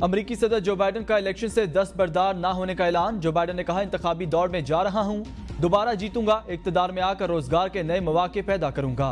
अमरीकी सदर जो बाइडन का इलेक्शन से दस्तबरदार ना होने का ऐलान। जो बाइडन ने कहा, इंतखाबी दौड़ में जा रहा हूं, दोबारा जीतूंगा, इक्तदार में आकर रोजगार के नए मौके पैदा करूंगा।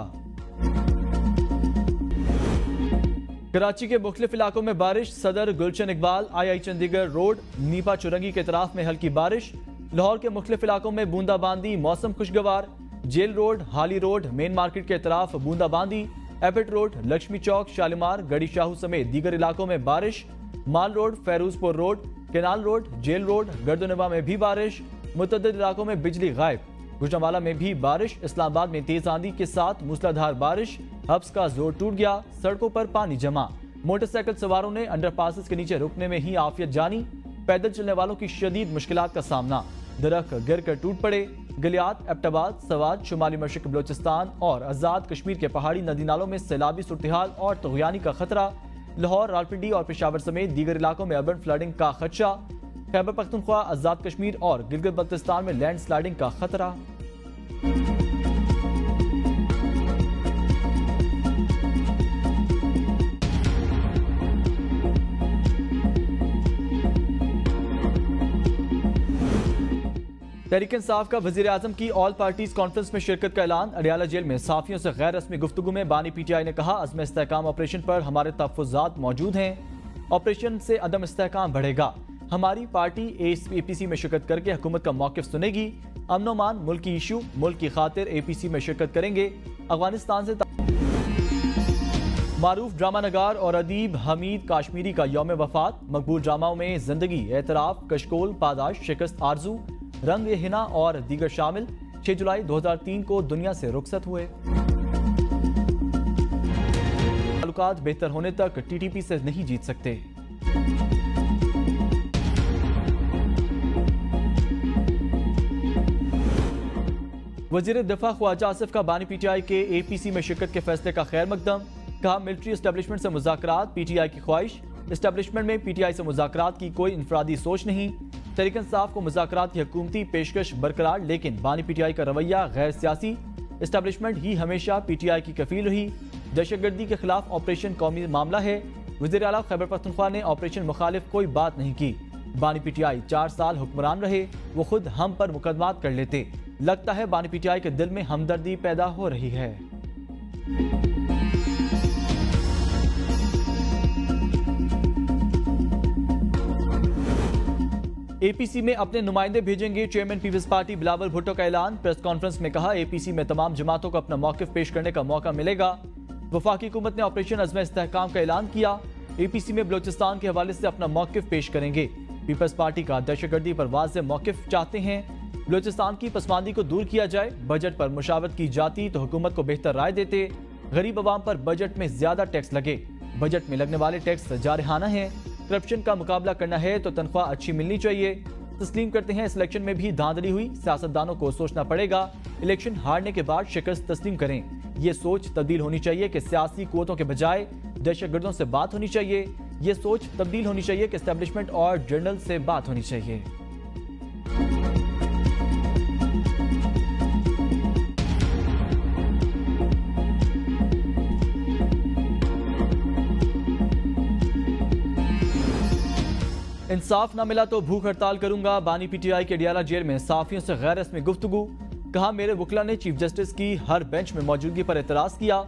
कराची के मुख्तलिफ इलाकों में बारिश। सदर गुलशन इकबाल आई चंडीगढ़ रोड नीपा चुरंगी के तरफ में हल्की बारिश। लाहौर के मुख्तलिफ इलाकों में बूंदाबांदी, मौसम खुशगवार। Jail road, Hali road, main market के तरफ बूंदाबांदी। एबट रोड, लक्ष्मी चौक, शालीमार, गड़ी शाहू समेत दीगर इलाकों में बारिश। Mall road, Ferozepur road, canal road, jail road, गर्दनवा में भी बारिश। मुतअद्दिद इलाकों में बिजली गायब। गुजरांवाला में भी बारिश। इस्लामाबाद में तेज आंधी के साथ मूसलाधार बारिश। हब्स का जोर टूट गया, सड़कों पर पानी जमा। मोटरसाइकिल सवारों ने अंडरपासेस के नीचे रुकने में ही आफियत जानी। पैदल चलने वालों की शदीद मुश्किलात का सामना। दरख्त गिर कर टूट पड़े। गलियात, एबटाबाद, सवाद, शुमाली मशरक बलोचिस्तान और आज़ाद कश्मीर के पहाड़ी नदी नालों में सैलाबी सूरत-ए-हाल और तुग़यानी का खतरा। लाहौर, रावलपिंडी और पेशावर समेत दीगर इलाकों में अर्बन फ्लडिंग का खदशा। खैबर पख्तूनख्वा, आज़ाद कश्मीर और गिलगित बल्तिस्तान में लैंड स्लाइडिंग का खतरा। तहरीक इंसाफ का वजीर आजम की ऑल पार्टीज कॉन्फ्रेंस में शिरकत का ऐलान। अडियाला जेल में साफियों से गैर रस्मी गुफ्तगू में बानी पीटीआई ने कहा, अज़्म इस्तेहकाम ऑपरेशन पर हमारे तहफ़्फ़ुज़ात मौजूद हैं। ऑपरेशन से अदम इस्तेहकाम बढ़ेगा। हमारी पार्टी APC में शिरकत करके हुकूमत का मौक़िफ़ सुनेगी। अमन मान मुल्की इशू, मुल्क की खातिर APC में शिरकत करेंगे। अफगानिस्तान से मारूफ ड्रामा नगार और अदीब हमीद काश्मीरी का यौम वफात। मकबूल ड्रामाओं में जिंदगी, एतराफ, कशकोल, पादाश, शिकस्त, आरजू, रंग हिना और दीगर शामिल। 6 जुलाई 2003 को दुनिया से रुखसत हुए। ताल्लुकात बेहतर होने तक TTP से नहीं जीत सकते। वजीर दिफा ख्वाजा आसिफ का बानी पीटीआई के APC में शिरकत के फैसले का खैर मकदम। कहा, मिलिट्री एस्टेब्लिशमेंट से मुज़ाकरात PTI की ख्वाहिश। एस्टेब्लिशमेंट में PTI से मुज़ाकरात की कोई इनफरादी सोच नहीं। तहरीक इंसाफ को मुज़ाकरात की हुकूमती पेशकश बरकरार, लेकिन बानी पीटीआई का रवैया गैर सियासी। एस्टेब्लिशमेंट ही हमेशा PTI की कफील रही। दहशतगर्दी के खिलाफ ऑपरेशन कौमी मामला है। वज़ीर आला खैबर पख्तूनख्वा ने ऑपरेशन मुखालिफ कोई बात नहीं की। बानी पीटीआई 4 साल हुक्मरान रहे, वो खुद हम पर मुकदमात कर लेते। लगता है बानी पीटीआई के दिल में हमदर्दी पैदा हो रही है। APC में अपने नुमाइंदे भेजेंगे chairman People's Party Bilawal Bhutto का ऐलान। प्रेस कॉन्फ्रेंस में कहा, APC में तमाम जमातों को अपना मौक़िफ़ पेश करने का मौका मिलेगा। वफाकी हुकूमत ने ऑपरेशन अज़्म इस्तेहकाम का ऐलान किया। APC में बलोचिस्तान के हवाले से अपना मौक़िफ़ पेश करेंगे। पीपल्स पार्टी का दहशतगर्दी पर वाज़ेह मौक़िफ़ चाहते हैं। बलोचिस्तान की पसमानदी को दूर किया जाए। बजट पर मुशावरत की जाती तो हुकूमत को बेहतर राय देते। गरीब अवाम पर बजट में ज्यादा टैक्स लगे। बजट में लगने वाले टैक्स जारहाना है। करप्शन का मुकाबला करना है तो तनख्वाह अच्छी मिलनी चाहिए। तस्लीम करते हैं, इस इलेक्शन में भी धांधली हुई। सियासतदानों को सोचना पड़ेगा। इलेक्शन हारने के बाद शिकस्त तस्लीम करें। ये सोच तब्दील होनी चाहिए कि सियासी कुव्वतों के बजाय दहशतगर्दों से बात होनी चाहिए। ये सोच तब्दील होनी चाहिए कि एस्टेब्लिशमेंट और जर्नल से बात होनी चाहिए। इंसाफ ना मिला तो भूख हड़ताल करूंगा। बानी पीटीआई के अडियाला जेल में साफियों से गैर रस्मी गुफ्तगू। कहा, मेरे वकला ने चीफ जस्टिस की हर बेंच में मौजूदगी पर एतराज किया।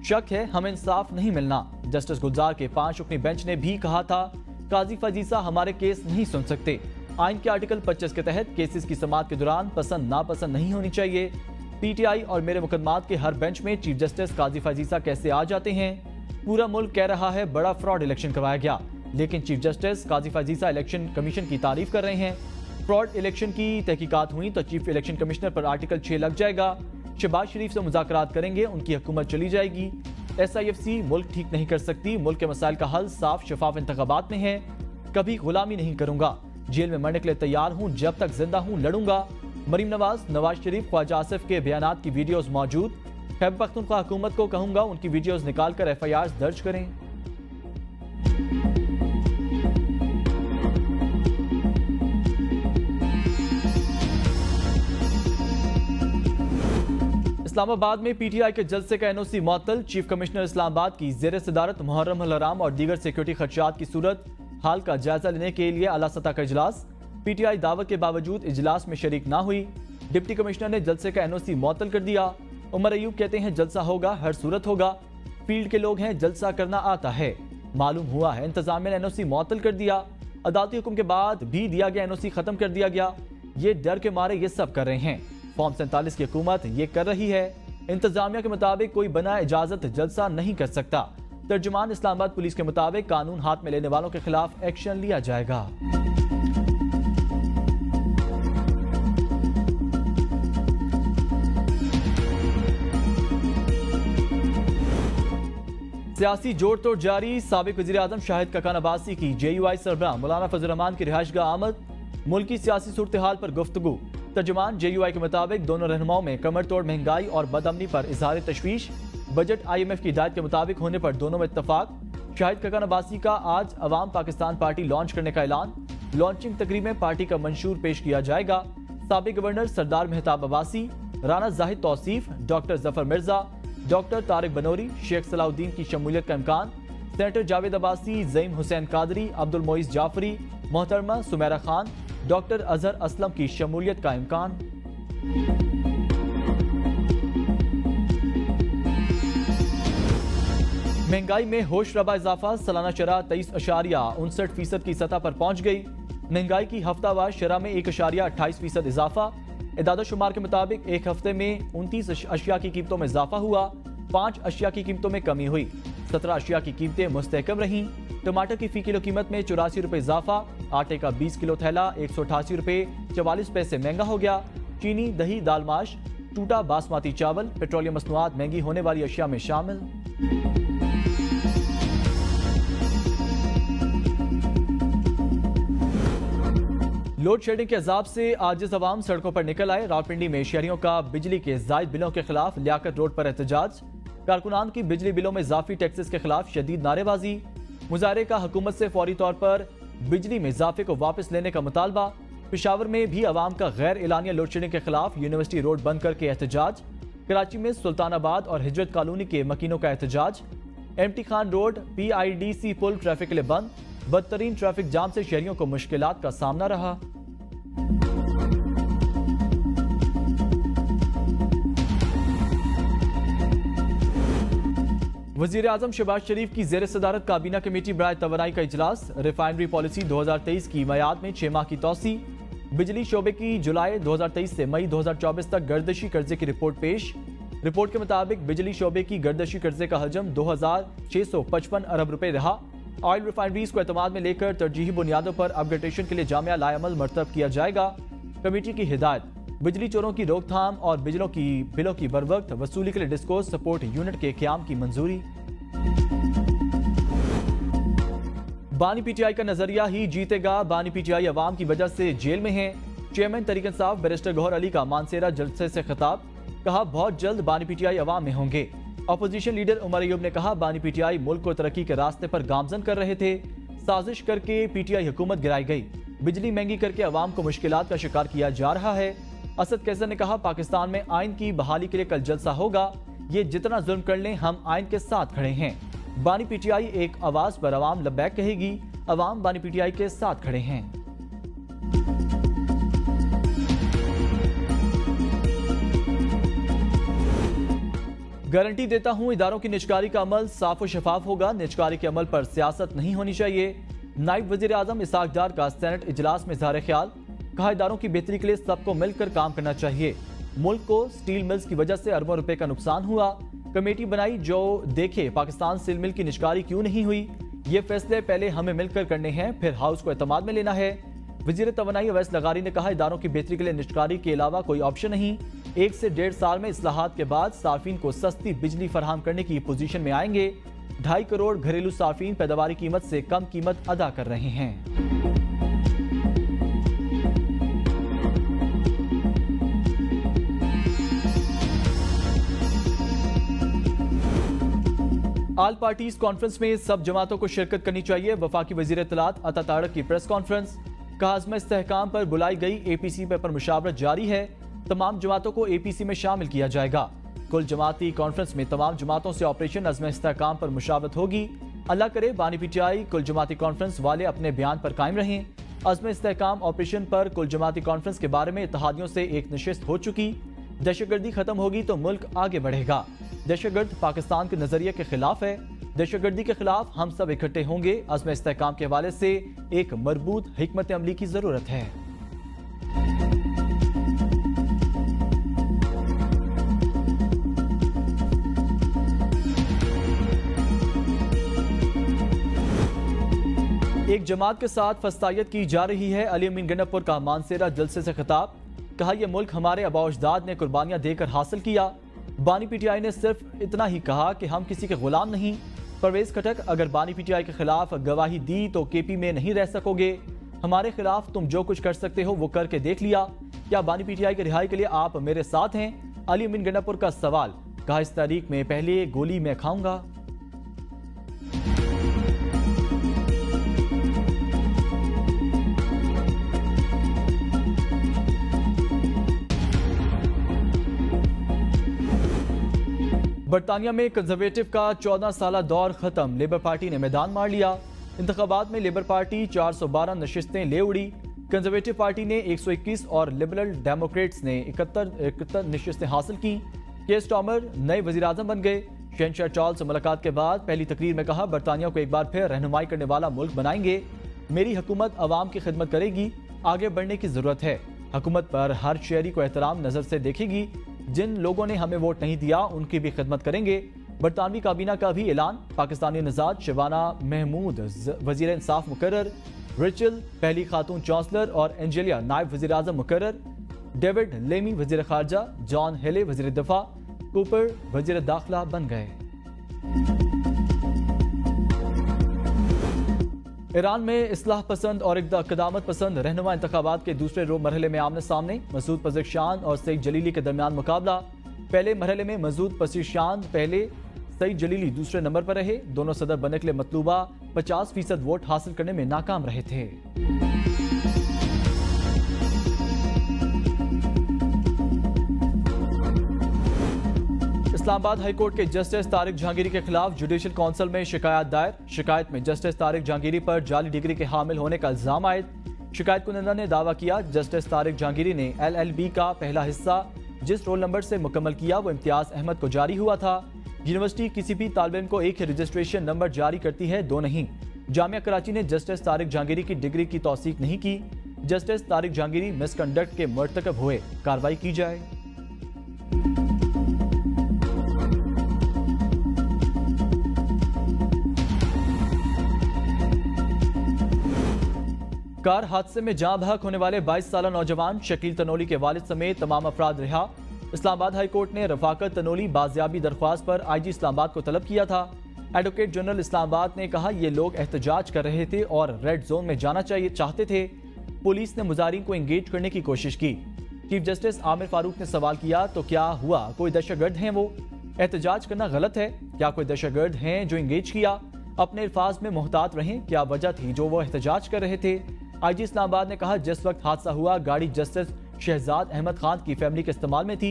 शक है हमें इंसाफ नहीं मिलना। जस्टिस गुलजार के 5 रुकनी बेंच ने भी कहा था, काजी फजीसा हमारे केस नहीं सुन सकते। आइन के आर्टिकल 25 के तहत केसेस की समाअत के दौरान पसंद नापसंद नहीं होनी चाहिए। PTI और मेरे मुकदमात के हर बेंच में चीफ जस्टिस काजी फजीसा कैसे आ जाते हैं। पूरा मुल्क कह रहा है बड़ा फ्रॉड इलेक्शन करवाया गया, लेकिन चीफ जस्टिस काजी फजीसा इलेक्शन कमीशन की तारीफ कर रहे हैं। फ्रॉड इलेक्शन की तहकीकात हुई तो चीफ इलेक्शन कमिश्नर पर आर्टिकल 6 लग जाएगा। शहबाज शरीफ से मुज़ाकरात करेंगे, उनकी हुकूमत चली जाएगी। SIFC मुल्क ठीक नहीं कर सकती। मुल्क के मसाइल का हल साफ शफाफ इंतखाबात में है। कभी गुलामी नहीं करूंगा। जेल में मरने के लिए तैयार हूं, जब तक जिंदा हूं लड़ूंगा। मरीम नवाज, नवाज शरीफ, ख्वाजा आसिफ के बयानात की वीडियोस मौजूद। खैबर पख्तूनख्वा हुकूमत को कहूंगा उनकी वीडियोस निकालकर FIRs दर्ज करें। इस्लामाबाद में PTI के जलसे का NOC मुअत्तल। चीफ कमिश्नर इस्लामाबाद की ज़ेर सदारत मुहर्रम अल हराम और दीगर सिक्योरिटी खदशात की सूरत हाल का जायजा लेने के लिए आला सतह का इजलास। पीटीआई दावत के बावजूद इजलास में शरीक ना हुई। डिप्टी कमिश्नर ने जलसे का एनओसी मुअत्तल कर दिया। उमर अयूब कहते हैं जलसा होगा, हर सूरत होगा। फील्ड के लोग हैं, जलसा करना आता है। मालूम हुआ है इंतजामिया ने एनओसी मुअत्तल कर दिया। अदालती हुक्म के बाद भी दिया गया एनओसी खत्म कर दिया गया। ये डर के मारे ये सब कर रहे हैं। फॉर्म 47 की हुकूमत ये कर रही है। इंतजामिया के मुताबिक कोई बना इजाजत जलसा नहीं कर सकता। तर्जुमान इस्लामाबाद पुलिस के मुताबिक कानून हाथ में लेने वालों के खिलाफ एक्शन लिया जाएगा। सियासी जोड़ तोड़ जारी। साबिक वज़ीर आज़म शाहिद ककान अब्बासी की JUI सरबराह मौलाना फजल रहमान की रिहाइशगाह आमद। मुल्की सियासी सूरत हाल पर गुफ्तगू। तर्जुमान JUI के मुताबिक दोनों रहनुमाओं में कमर तोड़ महंगाई और बदअमनी पर इजहार तशवीश। बजट IMF की हिदायत के मुताबिक होने पर दोनों में इत्तफाक। शाहिद ककान अब्बासी का आज अवाम पाकिस्तान पार्टी लॉन्च करने का ऐलान। लॉन्चिंग तकरीब में पार्टी का मंशूर पेश किया जाएगा। साबिक गवर्नर सरदार मेहताब अब्बासी, राना जाहिद तौसीफ, डॉक्टर जफर मिर्जा, डॉक्टर तारिक बनोरी, शेख सलाउद्दीन की शमूलियत का इम्कान। सेनेटर जावेद अब्बासी, ज़ईम हुसैन कादरी, अब्दुल मोइस जाफरी, मोहतरमा सुमेरा खान, डॉक्टर अजहर असलम की शमूलियत का इम्कान। महंगाई में होश रबा इजाफा। सालाना शरह 23.59% की सतह पर पहुंच गई। महंगाई की हफ्तावार शरह में 1.28% इजाफा। इदाद-ओ-शुमार के मुताबिक एक हफ्ते में 29 अशिया की कीमतों में इजाफा हुआ। 5 अशिया की कीमतों में कमी हुई। 17 अशिया की कीमतें मुस्तहकम रहीं। टमाटर की फी किलो कीमत में 84 रुपये इजाफा। आटे का 20 किलो थैला 188 रुपये 44 पैसे महंगा हो गया। चीनी, दही, दाल, माश, टूटा बासमती चावल, पेट्रोलियम मसनूआत महंगी होने वाली अशिया में शामिल। लोड शेडिंग के अजाब से आजिज अवाम सड़कों पर निकल आए। रावलपिंडी में शहरियों का बिजली के जायद बिलों के खिलाफ लियाकत रोड पर एहतजाज। कारकुनान की बिजली बिलों में इजाफी टैक्सेस के खिलाफ शदीद नारेबाजी। मुजाहरे का हुकूमत से फौरी तौर पर बिजली में इजाफे को वापस लेने का मुतालबा। पेशावर में भी अवाम का गैर एलानिया लोड शेडिंग के खिलाफ यूनिवर्सिटी रोड बंद करके एहतजाज। कराची में सुल्तानाबाद और हिजरत कॉलोनी के मकीनों का एहतजाज। MT खान रोड PIDC पुल ट्रैफिक के लिए बंद। बदतरीन ट्रैफिक जाम से शहरियों को मुश्किलात का सामना रहा। वजीर आजम शहबाज शरीफ की जेर सदारत काबीना कमेटी बराए तवानाई का इजलास। रिफाइनरी पॉलिसी 2023 की मयाद में 6 माह की तौसी। बिजली शोबे की जुलाई 2023 से मई 2024 तक गर्दशी कर्जे की रिपोर्ट पेश। रिपोर्ट के मुताबिक बिजली शोबे की गर्दशी कर्जे का हजम 2655 अरब रुपए रहा। ऑयल रिफाइनरीज को एतमाद में लेकर तरजीही बुनियादों पर अपग्रेडेशन के लिए जामिया लाएमल मरतब किया जाएगा। कमेटी की हिदायत, बिजली चोरों की रोकथाम और बिलों की बरवक्त वसूली के लिए डिस्कोर्स सपोर्ट यूनिट के क़याम की मंजूरी। बानी PTI का नजरिया ही जीतेगा। बानी PTI अवाम की वजह से जेल में है। चेयरमैन तहरीक इंसाफ बैरिस्टर गौहर अली का मानसेरा जलसे से खिताब। कहा बहुत जल्द बानी PTI अवाम में होंगे। अपोजिशन लीडर उमर अयूब ने कहा बानी PTI मुल्क को तरक्की के रास्ते पर गामजन कर रहे थे। साजिश करके PTI हुकूमत गिराई गई। बिजली महंगी करके अवाम को मुश्किलात का शिकार किया जा रहा है। असद कैसर ने कहा पाकिस्तान में आइन की बहाली के लिए कल जलसा होगा। ये जितना जुल्म कर लें हम आइन के साथ खड़े हैं। बानी PTI एक आवाज पर अवाम लब्बैक कहेगी। अवाम बानी PTI के साथ खड़े हैं। गारंटी देता हूं इदारों की निजकारी का अमल साफ और शफाफ होगा। निजकारी के अमल पर सियासत नहीं होनी चाहिए। नायब वजीर आजम इसाक डार का सेनेट इजलास में इजहार ख्याल। कहा इदारों की बेहतरी के लिए सबको मिलकर काम करना चाहिए। मुल्क को स्टील मिल्स की वजह से अरबों रुपए का नुकसान हुआ। कमेटी बनाई जो देखे पाकिस्तान स्टील मिल की निजकारी क्यों नहीं हुई। ये फैसले पहले हमें मिलकर करने हैं, फिर हाउस को एतमाद में लेना है। वजीर तवानाई अवैस लगारी ने कहा इदारों की बेहतरी के लिए निजकारी के अलावा कोई ऑप्शन नहीं। 1 से 1.5 साल में इस्लाहात के बाद सार्फिन को सस्ती बिजली फराहम करने की पोजीशन में आएंगे। 2.5 करोड़ घरेलू सार्फिन पैदावारी कीमत से कम कीमत अदा कर रहे हैं। आल पार्टीज कॉन्फ्रेंस में सब जमातों को शिरकत करनी चाहिए। वफाकी वजीर इत्तलात अता तारक की प्रेस कॉन्फ्रेंस। कहा अज़्म इस्तेहकाम पर बुलाई गई APC पर मुशावरत जारी है। तमाम जमातों को APC में शामिल किया जाएगा। कुल जमाती कॉन्फ्रेंस में तमाम जमातों से ऑपरेशन अज़्म इस्तेहकाम पर मुशावरत होगी। अल्लाह करे बानी पीटीआई कुल जमाती कॉन्फ्रेंस वाले अपने बयान पर कायम रहें। अज़्म इस्तेहकाम ऑपरेशन पर कुल जमाती कॉन्फ्रेंस के बारे में इत्तेहादियों से एक नशिस्त हो चुकी। दहशतगर्दी खत्म होगी तो मुल्क आगे बढ़ेगा। दहशतगर्द पाकिस्तान के नजरिए के खिलाफ है। दहशतगर्दी के खिलाफ हम सब इकट्ठे होंगे। अज़्म इस्तेहकाम के हवाले से एक मजबूत हिकमत अमली की जरूरत है। एक जमात के साथ फस्तायत की जा रही है। अली अमीन गन्नपुर का मानसेरा जलसे से खिताब, कहा यह मुल्क हमारे आबा-ओ-अजदाद ने कुर्बानियां देकर हासिल किया। बानी पीटीआई ने सिर्फ इतना ही कहा कि हम किसी के गुलाम नहीं। परवेज खटक, अगर बानी पीटीआई के खिलाफ गवाही दी तो केपी में नहीं रह सकोगे। हमारे खिलाफ तुम जो कुछ कर सकते हो वो करके देख लिया। क्या बानी पीटीआई की रिहाई के लिए आप मेरे साथ हैं? अली अमीन गन्नपुर का सवाल, कहा इस तारीख में पहले गोली मैं खाऊंगा। बरतानिया में कंजर्वेटिव का 14 साला दौर खत्म। लेबर पार्टी ने मैदान मार लिया। इंतखाबात में लेबर पार्टी 412 नशिस्तें ले उड़ी। कंजर्वेटिव पार्टी ने 121 और लिबरल डेमोक्रेट्स ने 71 नशिस्तें हासिल की। केयर स्टार्मर नए वजीर आजम बन गए। शहनशाह चार्ल्स से मुलाकात के बाद पहली तकरीर में कहा, बरतानिया को एक बार फिर रहनुमाई करने वाला मुल्क बनाएंगे। मेरी हुकूमत अवाम की खिदमत करेगी। आगे बढ़ने की जरूरत है। हुकूमत पर हर शहरी को एहतराम नजर से देखेगी। जिन लोगों ने हमें वोट नहीं दिया उनकी भी खिदमत करेंगे। बरतानवी काबीना का भी ऐलान। पाकिस्तानी नजाद शबाना महमूद वजीर इंसाफ मुकर्रर। रिचल पहली खातून चांसलर और एंजेलिया नायब वजीर आजम मुकर्रर। डेविड लेमी वजीर खारजा। जॉन हेले वजीर दफा। कूपर वजीर दाखिला बन गए। ईरान में इस्लाह पसंद और इक़दामत पसंद रहनुमा इंतखाबात के दूसरे मरहले में आमने सामने। मसूद पज़ेश्कियान और सईद जलीली के दरमियान मुकाबला। पहले मरहले में मसूद पज़ेश्कियान पहले, सईद जलीली दूसरे नंबर पर रहे। दोनों सदर बनने के लिए मतलूबा 50% वोट हासिल करने में नाकाम रहे थे। इस्लामाबाद हाईकोर्ट के जस्टिस तारिक जहांगीरी के खिलाफ जुडिशल काउंसिल में शिकायत दायर। शिकायत में जस्टिस तारिक जहांगीरी पर जाली डिग्री के हामिल होने का इल्जाम आयद। शिकायत कुनिंदा ने दावा किया, जस्टिस तारिक जहांगीरी ने LLB का पहला हिस्सा जिस रोल नंबर से मुकम्मल किया वो इम्तियाज अहमद को जारी हुआ था। यूनिवर्सिटी किसी भी तालिब इल्म को एक ही रजिस्ट्रेशन नंबर जारी करती है, दो नहीं। जामिया कराची ने जस्टिस तारिक जहांगीरी की डिग्री की तौसीक नहीं की। जस्टिस तारिक जहांगीरी मिसकंडक्ट के मर्तकब हुए, कार्रवाई की जाए। कार हादसे में जाँ बहक होने वाले 22 साला नौजवान शकील तनोली के वालिद समेत तमाम अफराद रिहा। इस्लामाबाद हाई कोर्ट ने रफाकत तनोली बाजियाबी दरख्वास्त पर IG इस्लामाबाद को तलब किया था। एडवोकेट जनरल इस्लामाबाद ने कहा ये लोग एहतजाज कर रहे थे और रेड जोन में जाना चाहते थे। पुलिस ने मुजारिन को एंगेज करने की कोशिश की। चीफ जस्टिस आमिर फारूक ने सवाल किया, तो क्या हुआ, कोई दहशतगर्द हैं वो? एहतजाज करना गलत है? क्या कोई दहशतगर्द हैं जो एंगेज किया? अपने अल्फाज में मोहतात रहें, क्या वजह थी जो वो एहतजाज कर रहे थे? IG इस्लामाबाद ने कहा, जिस वक्त हादसा हुआ गाड़ी जस्टिस शहजाद अहमद खान की फैमिली के इस्तेमाल में थी।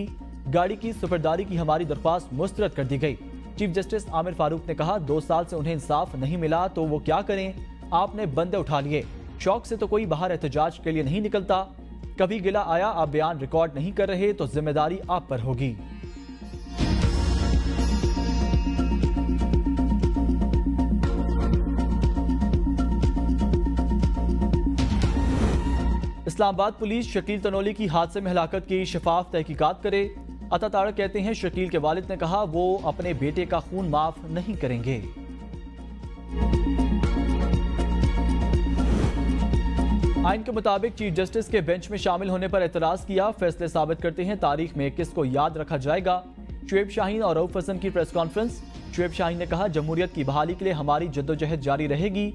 गाड़ी की सुपरदारी की हमारी दरख्वास्त मुस्तरद कर दी गई। चीफ जस्टिस आमिर फारूक ने कहा, 2 साल से उन्हें इंसाफ नहीं मिला तो वो क्या करें? आपने बंदे उठा लिए। शौक से तो कोई बाहर एहतजाज के लिए नहीं निकलता। कभी गिला आया आप बयान रिकॉर्ड नहीं कर रहे तो जिम्मेदारी आप पर होगी। इस्लामाबाद पुलिस शकील तनोली की हादसे में हलाकत की शफाफ तहकीकात करे। अता तारक कहते हैं, शकील के वालिद ने कहा वो अपने बेटे का खून माफ नहीं करेंगे। आइन के मुताबिक चीफ जस्टिस के बेंच में शामिल होने पर एतराज किया। फैसले साबित करते हैं तारीख में किसको याद रखा जाएगा। शुएब शाहीन और रऊफ हसन की प्रेस कॉन्फ्रेंस। शुएब शाहीन ने कहा, जमहूरियत की बहाली के लिए हमारी जद्दोजहद जारी रहेगी।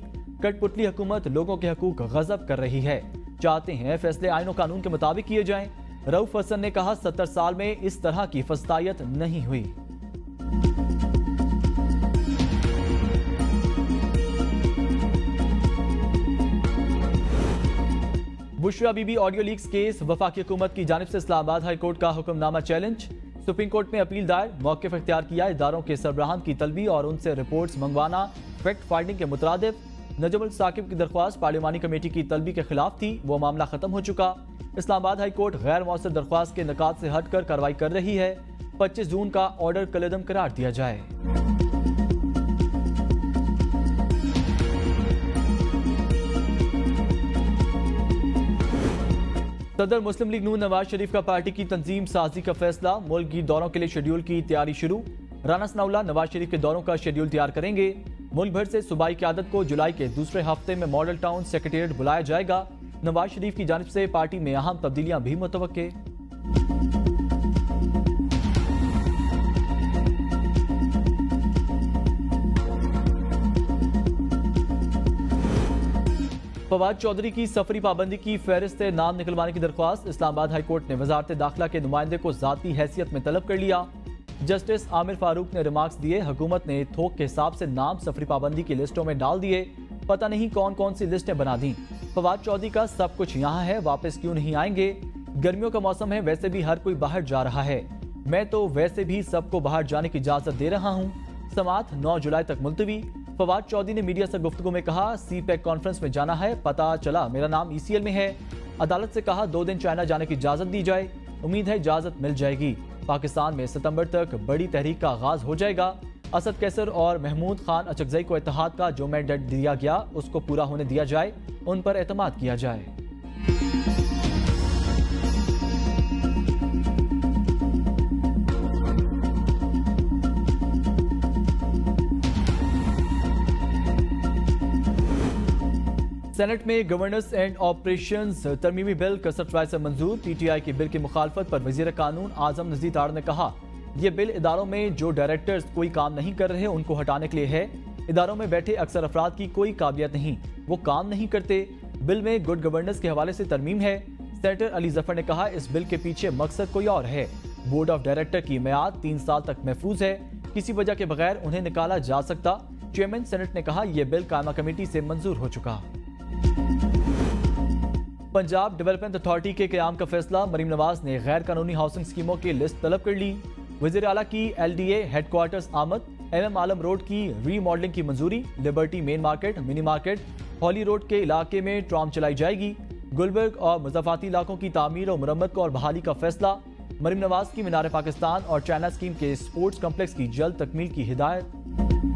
कठपुतली हुकूमत लोगों के हकूक गजब कर रही है, चाहते हैं फैसले आइन और कानून के मुताबिक किए जाएं। रऊफ हसन ने कहा, 70 साल में इस तरह की फस्तायत नहीं हुई। Bushra Bibi audio leaks case. वफाकी हुकूमत की जानिब से इस्लामाबाद हाई कोर्ट का हुक्मनामा चैलेंज। सुप्रीम कोर्ट में अपील दायर। मौक़िफ़ इख्तियार किया। इदारों के सरबराहान की तलबी और उनसे रिपोर्ट्स मंगवाना फैक्ट फाइंडिंग के मुतरादिफ नजमुल साकिब की दरख्वास्त पार्लिमानी कमेटी की तलबी के खिलाफ थी, वो मामला खत्म हो चुका। इस्लामाबाद हाई कोर्ट गैर मौसर दरख्वास्त के निकात से हटकर कार्रवाई कर रही है। 25 जून का ऑर्डर कलदम करार दिया जाए। सदर मुस्लिम लीग नून नवाज शरीफ का पार्टी की तंजीम साजी का फैसला, मुल्क की दौरों के लिए शेड्यूल की तैयारी शुरू। राना सनाउल्लाह नवाज शरीफ के दौरों का शेड्यूल तैयार करेंगे। मुल्क भर से सूबाई क़यादत को जुलाई के दूसरे हफ्ते में मॉडल टाउन सेक्रेटेरिएट बुलाया जाएगा। नवाज शरीफ की जानिब से पार्टी में अहम तब्दीलियां भी मुतवक्के। फवाद चौधरी की सफरी पाबंदी की फहरिस्त नाम निकलवाने की दरख्वास्त, इस्लामाबाद हाई कोर्ट ने वजारत दाखिला के नुमाइंदे को जाती हैसियत में तलब कर लिया। जस्टिस आमिर फारूक ने रिमार्क्स दिए, हुकूमत ने थोक के हिसाब से नाम सफरी पाबंदी की लिस्टों में डाल दिए, पता नहीं कौन कौन सी लिस्टें बना दी। फवाद चौधरी का सब कुछ यहाँ है, वापस क्यों नहीं आएंगे? गर्मियों का मौसम है, वैसे भी हर कोई बाहर जा रहा है, मैं तो वैसे भी सबको बाहर जाने की इजाजत दे रहा हूँ। समाअत 9 जुलाई तक मुलतवी। फवाद चौधरी ने मीडिया से गुफ्तगू में कहा, CPEC कॉन्फ्रेंस में जाना है, पता चला मेरा नाम ECL में है। अदालत से कहा 2 दिन चाइना जाने की इजाजत दी जाए, उम्मीद है इजाजत मिल जाएगी। पाकिस्तान में सितंबर तक बड़ी तहरीक का आगाज हो जाएगा। असद कैसर और महमूद खान अचकजई को इत्तेहाद का जो मैंडेट दिया गया उसको पूरा होने दिया जाए, उन पर एतमाद किया जाए। सेनेट में गवर्नेंस एंड ऑपरेशंस तरमीमी बिल कसरत राय से मंजूर। PTI के बिल की मुखालफत पर वजीर कानून आजम नजीर तार ने कहा, यह बिल इदारों में जो डायरेक्टर्स कोई काम नहीं कर रहे उनको हटाने के लिए है। इदारों में बैठे अक्सर अफराद की कोई काबिलियत नहीं, वो काम नहीं करते। बिल में गुड गवर्नेंस के हवाले से तरमीम है। सेनेटर अली जफर ने कहा, इस बिल के पीछे मकसद कोई और है। बोर्ड ऑफ डायरेक्टर की मियाद 3 साल तक महफूज है, किसी वजह के बगैर उन्हें निकाला जा सकता। चेयरमैन सेनेट ने कहा, यह बिल कायमा कमेटी से मंजूर हो चुका। पंजाब डेवलपमेंट अथॉरिटी के क़याम का फैसला, मरीम नवाज ने गैर कानूनी हाउसिंग स्कीमों की लिस्ट तलब कर ली। वज़ीर आला की LDA हेडक्वार्टर्स आमद। MM आलम रोड की रीमॉडलिंग की मंजूरी। Liberty main market, mini market, Hali road के इलाके में ट्राम चलाई जाएगी। गुलबर्ग और मुज़ाफ़ाती इलाकों की तामीर और मुरम्मत को और बहाली का फैसला। मरीम नवाज की मीनार पाकिस्तान और चाइना स्कीम के स्पोर्ट्स कम्प्लेक्स की जल्द तकमील की हिदायत।